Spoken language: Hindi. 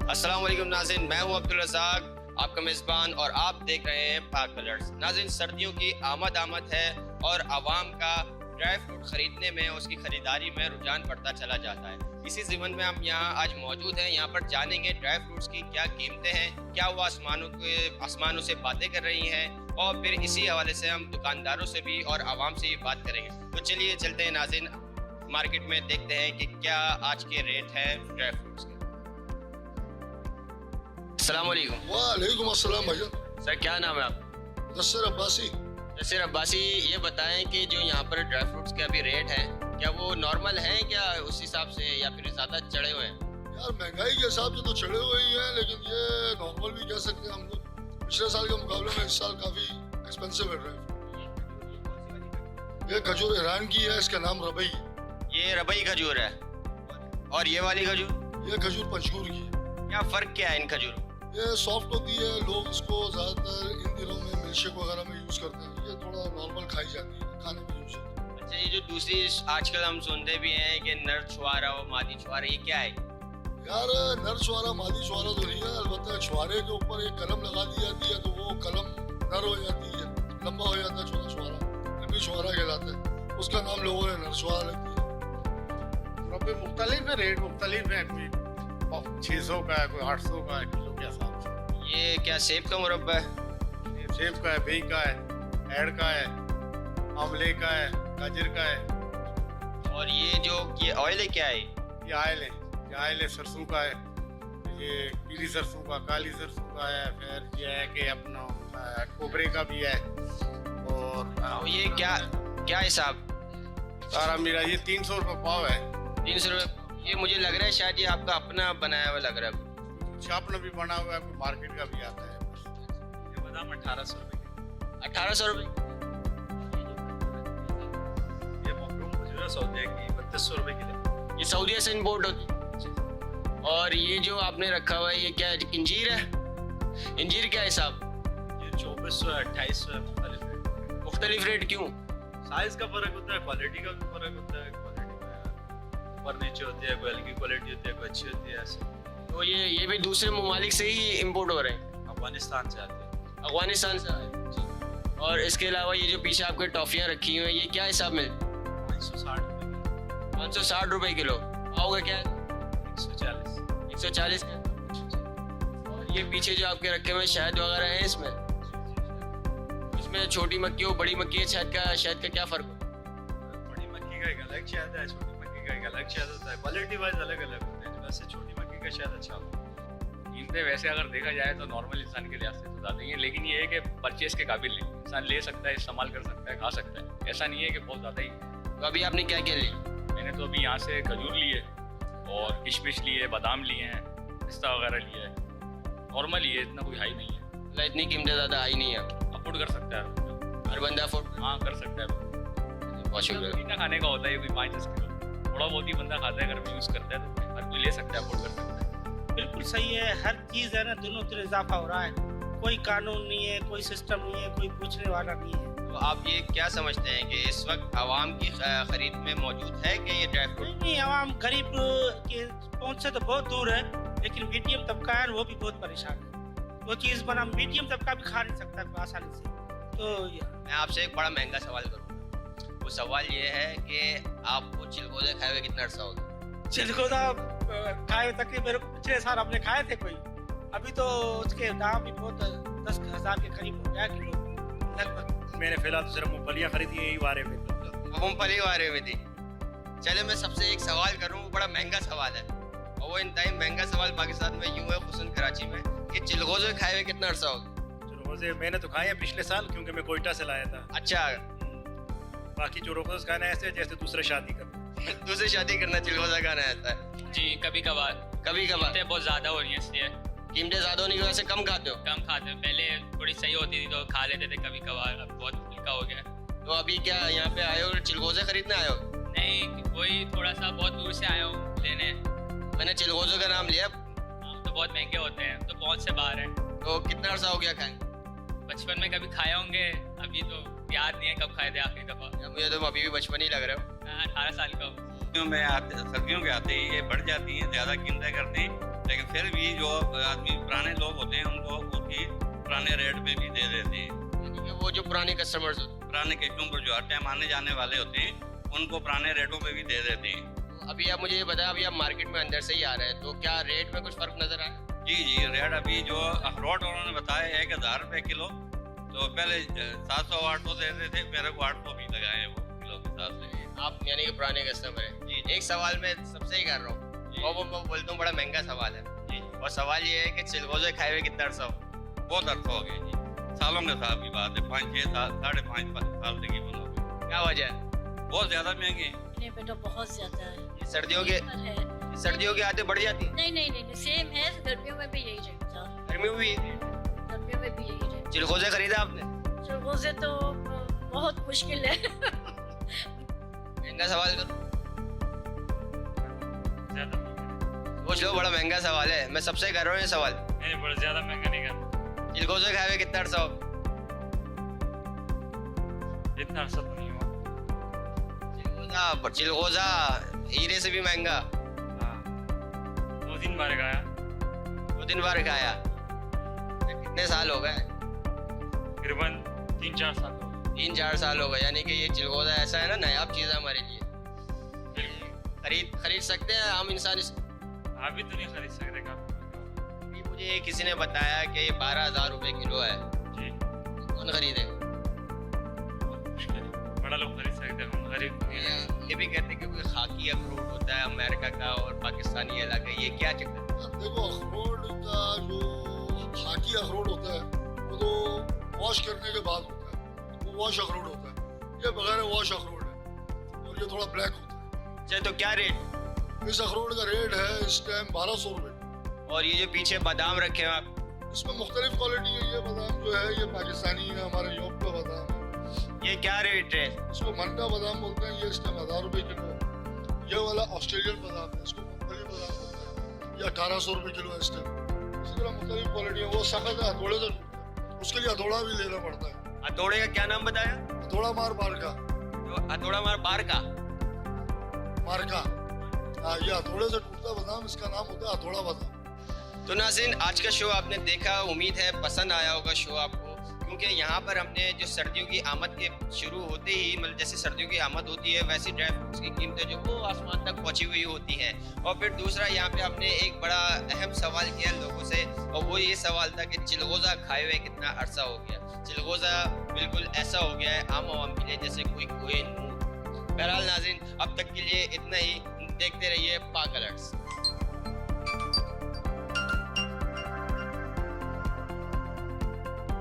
अस्सलाम वालेकुम नाज़रीन, मैं हूं अब्दुल रज़ाक, आपका मेज़बान, और आप देख रहे हैं पाक कलर्स। नाज़रीन, सर्दियों की आमद है और आवाम का ड्राई फ्रूट ख़रीदने में, उसकी ख़रीदारी में रुझान बढ़ता चला जाता है। इसी ज़िमन में हम यहाँ आज मौजूद हैं। यहाँ पर जानेंगे ड्राई फ्रूट्स की क्या कीमतें हैं, क्या वो आसमानों से बातें कर रही हैं, और फिर इसी हवाले से हम दुकानदारों से भी और आवाम से भी बात करेंगे। तो चलिए चलते हैं नाज़रीन, मार्केट में देखते हैं कि क्या आज के रेट हैं ड्राई फ्रूट्स के। अस्सलाम वालेकुम। वालेकुम अस्सलाम भाईजान। सर, क्या नाम है आपका? नसर अब्बासी। नसीर अब्बासी, ये बताएं कि जो यहाँ पर ड्राई फ्रूट्स के अभी रेट हैं, क्या वो नॉर्मल हैं क्या उस हिसाब से, या फिर ज़्यादा चढ़े हुए हैं? यार महंगाई के हिसाब से तो चढ़े हुए ही हैं, लेकिन ये नॉर्मल भी कह सकते हैं हम लोग। पिछले साल के मुकाबले में इस साल काफी एक्सपेंसिव है ड्राई फ्रूट। ये खजूर ईरान की है, इसका नाम रबई है। ये रबई खजूर है, और ये वाली खजूर? ये खजूर पंचकूर की है। क्या फ़र्क क्या है इन खजूरों? ये सॉफ्ट होती है, लोग इसको ज्यादातर इन दिनों में मिल्कशेक वगैरह में यूज करते हैं। ये थोड़ा नॉर्मल खाई जाती है, खाने में यूज होती है। अच्छा, ये जो दूसरी आजकल हम सुनते भी हैं कि नर छुआरा और मादी छुआरा, ये क्या है? यार नर छुआरा मादी छुआरा तो नहीं है, अलबत्ता छुआरे के ऊपर एक कलम लगा दी जाती है तो वो कलम नर हो जाती है, लंबा हो जाता है छोटा छुआरा, लंबी छुआरा कहलाता है। उसका नाम लोगों ने नर छुआरा रख दिया। रबे मुख्तलिफ है, रेट मुख्तलिफ है, कोई 600 का है, कोई 800 का है किलो के हिसाब से। ये क्या सेब का मुरब्बा है? सेब का है, बेई का है, एड़ का है, आंवले का है, गाजर का है। और ये ऑयल है, क्या है? ये आयल है, ये आयल है सरसों का है, ये पीली सरसों का, काली सरसों का है। फिर ये है कि अपना कोबरे का भी है। और ये क्या हिसाब? सारा मेरा ये 300 रुपये पाव है। 300 रुपये? ये मुझे लग रहा है शायद ये आपका अपना बनाया हुआ लग रहा है। कुछ अपना भी बना हुआ है, कोई मार्केट का भी आता है। ये बादाम 1800 रुपये। 1800 रुपये? ये मखरूम खजूर है सऊदीया की, 3200 रुपये किलो। ये सऊदीया से इंपोर्ट होती है। और ये जो आपने रखा हुआ है, ये क्या है? इंजीर है? इंजीर क्या हिसाब? ये 2400 है, 2800 है, मुख्तलिफ है। मुख्तलिफ रेट क्यों? साइज का फर्क होता है, क्वालिटी का भी फर्क होता है। क्वालिटी में ऊपर नीचे होती है, कोई हल्की क्वालिटी होती है, कोई अच्छी होती है, ऐसे। तो ये भी दूसरे ममालिक से ही इंपोर्ट हो रहे हैं? अफगानिस्तान से आते हैं। अफगानिस्तान से आए? और इसके अलावा ये जो पीछे आपके टॉफियाँ रखी हुई हैं, ये क्या हिसाब में? 560 रुपये। 560 रुपये किलो। पाव का क्या है? 140। 140 का। और ये पीछे जो आपके रखे हुए शहद वगैरह है इसमें छोटी मक्की हो बड़ी मक्की है, शहद का क्या फर्क हो? बड़ी मक्की का एक अलग शहद है, छोटी मक्की का एक अलग शहद होता है। क्वालिटी वाइज अलग अलग होते हैं। वैसे छोटी मक्की का शहद अच्छा होता है। कीमतें वैसे अगर देखा जाए तो नॉर्मल इंसान के लिहाज से तो ज़्यादा ही है, लेकिन ये है कि परचेज के काबिल नहीं। इंसान ले सकता है, इस्तेमाल कर सकता है, खा सकता है। ऐसा नहीं है कि बहुत ज़्यादा ही। तो अभी आपने क्या क्या लिया? मैंने तो अभी यहाँ से खजूर लिए और किशमिश लिए, बादाम लिए हैं, पिस्ता वगैरह लिया है। नॉर्मल ही है, इतना कोई हाई नहीं है। मतलब इतनी कीमतें ज़्यादा हाई नहीं है, अफोर्ड कर सकता है हर बंदा अफोर्ड? हाँ, कर सकता है। बहुत शुक्रिया। कितना खाने का होता है, कोई 5-10 किलो थोड़ा बहुत ही बंदा खाता है, घर में यूज़ करता है, तो हर कोई ले सकता है, अफोर्ड कर सकता है। बिल्कुल सही है। हर चीज़ है ना, दोनों तरह इजाफा हो रहा है। कोई कानून नहीं है, कोई सिस्टम नहीं है, कोई पूछने वाला नहीं है। तो आप ये क्या समझते हैं कि इस वक्त आवाम की खरीद में मौजूद है कि ये ड्राई फ्रूट? नहीं, आवाम गरीब के पहुंच से तो बहुत दूर है, लेकिन मीडियम तबका है वो भी बहुत परेशान है। वो चीज़ बना मीडियम तबका भी खा नहीं सकता आसानी से। तो मैं आपसे एक बड़ा महंगा सवाल करूँगा। वो सवाल ये है कि आपको चिलगोज़े खाए हुए कितना अर्सा हो गया? चिलगोज़ा खाए तकरीबन मेरे को पिछले साल हमने खाए थे कोई। अभी तो उसके दाम भी बहुत 10,000 के करीब हो गया किलो लगभग। मैंने फिलहाल तो सिर्फ मूंगफलियाँ खरीदी है, यही बारे में। मूंगफली बारे में थी। चले मैं सबसे एक सवाल करूँ, वो बड़ा महंगा सवाल है, और वो इंतहाई महंगा सवाल पाकिस्तान में यूँ है, खुसूसन कराची में, कि चिलगोज़े खाए हुए कितना अर्सा हो गया? चिलगोज़े मैंने तो खाए हैं पिछले साल, क्योंकि मैं कोयटा से लाया था। अच्छा। बाकी चिलगोज़े खाना ऐसे जैसे दूसरे शादी करते। दूसरी शादी करना चिलगोज़ा खाना आता है? जी, कभी कभार। कीमतें बहुत ज़्यादा हो रही हैं, इसलिए कीमतें ज़्यादा होने की वजह से कम खाते हो? कम खाते हैं। पहले थोड़ी सही होती थी तो खा लेते थे कभी कभार, अब बहुत हल्का हो गया। तो अभी क्या यहाँ पे आए हो, चिलगोज़े खरीदने आए हो? नहीं, कोई थोड़ा सा बहुत दूर से आया हूँ लेने। मैंने चिलगोज़े का नाम लिया। हाँ, तो बहुत महंगे होते हैं, तो बहुत से बाहर हैं। तो कितना अर्सा हो गया खाए? बचपन में कभी खाए होंगे, अभी तो याद नहीं है कब खाए थे आखिरी दफ़ा। मुझे तो अभी भी बचपन ही लग रहे हो। 18 साल का हूँ। सर्दियों के आते ही ये बढ़ जाती हैं, ज़्यादा कीमतें करते हैं, लेकिन फिर भी जो आदमी पुराने लोग होते हैं उनको उसकी पुराने रेट में भी दे देते हैं। यानी कि वो जो पुराने कस्टमर्स होते पुराने कस्टमर जो हर टाइम आने जाने वाले होते हैं उनको पुराने रेटों पे भी दे देते हैं। हैं। अभी आप मुझे ये बताएं, अभी आप मार्केट में अंदर से ही आ रहे हैं, तो क्या रेट में कुछ फर्क नजर आया? जी रेट अभी जो अखरोट उन्होंने बताया 1000 रुपये किलो, तो पहले 700-800 दे रहे थे, मेरे को 800 भी लगाए हैं वो किलो के हिसाब से। आप यानी कि पुराने कस्टमर हैं। जी एक सवाल मैं सबसे ही कर रहा हूँ, जी। और वो मैं बोलता हूँ बड़ा महंगा सवाल है, जी और सवाल ये है कि चिलगोजे खाए हुए कितना अरसा हो? बहुत अर्थ हो गया जी, सालों के साथ की बात है, 5-6 साल 5.5 साल तक की बोलो। क्या वजह है? बहुत ज़्यादा महंगे हैं। नहीं बेटा बहुत ज्यादा है। ये सर्दियों की आदतें बढ़ जाती हैं, नहीं नहीं नहीं सेम है, गर्मियों में भी यही रेट था, गर्मियों में भी। गर्मियों में भी यही रेट। चिलगोजे खरीदा आपने? चरगोजे तो बहुत मुश्किल है। महंगा सवाल करो, ज्यादा सोच लो, बड़ा महंगा सवाल है, मैं सबसे कर रहा हूँ ये सवाल। नहीं, बड़ा ज्यादा महंगा नहीं करना, चिलगोजे खाए हुए कितना अरसा हो? इतना अरसा तो नहीं हुआ। चिलगोजा हीरे से भी महंगा। हाँ 2-3 बार खाया, 2-3 बार खाया। कितने साल हो गए? तकरीबन 3-4 साल हो गए। 3-4 साल हो गए, यानी कि ये चिलगोजा ऐसा है ना, नायाब चीज़ है हमारे लिए। बिल्कुल खरीद सकते हैं आम इंसान इस। आप भी तो नहीं खरीद सकते का। अभी मुझे किसी ने बताया कि ये 12,000 रुपए किलो है, जी कौन खरीदेगा? बहुत मुश्किल है, बड़ा लोग खरीद सकते हैं, हम गरीब नहीं हैं। ये भी कहते हैं कि कोई खाकी अखरोट होता है अमेरिका का और पाकिस्तानी इलाका, ये क्या चक्कर है? देखो अखरोट का जो खाकी अखरोट होता है वो तो वॉश करने के बाद होता है, वो वॉश अखरोट होता है। ये बगैर वॉश अखरोट है और ये थोड़ा ब्लैक होता है। अच्छा, तो क्या रेट? इस अखरोट का रेट है इस टाइम 1200 रुपये। और ये जो पीछे बादाम रखे हैं आप, इसमें मुख्तलिफ क्वालिटी है। ये बादाम जो है ये पाकिस्तानी है, हमारे यूरोप का बादाम है। ये क्या रेट है? इसको मनका बादाम बोलते हैं। ये इस टाइम 1000 रुपये किलो है। ये वाला ऑस्ट्रेलियन बादाम है, इसको मूंगफली बादाम बोलते हैं। ये 1800 रुपये किलो है इस टाइम। इसी तरह मुख्तलिफ क्वालिटी है। वो सख्त है, हथौड़े से टूटता है, उसके लिए हथौड़ा भी लेना पड़ता है। हथौड़े का क्या नाम बताया? हथौड़ा मार का जो हथौड़ा मार बार का मार्का। हाँ, ये हथौड़े से टूटता बादाम, इसका नाम होता है हथौड़ा बादाम। तो नाज़रीन, आज का शो आपने देखा, उम्मीद है पसंद आया होगा शो आपको, क्योंकि यहाँ पर हमने जो सर्दियों की आमद के शुरू होते ही, मतलब जैसे सर्दियों की आमद होती है वैसी ड्राई फ्रूट्स की कीमतें जो वो आसमान तक पहुँची हुई होती हैं। और फिर दूसरा यहाँ पे हमने एक बड़ा अहम सवाल किया लोगों से, और वो ये सवाल था कि चिलगोज़ा खाए हुए कितना अरसा हो गया। चिलगोज़ा बिल्कुल ऐसा हो गया है आम आवाम के लिए जैसे कोई कोई नूर। बहरहाल नाज़रीन, अब तक के लिए इतना ही। देखते रहिए पाक अलर्ट्स।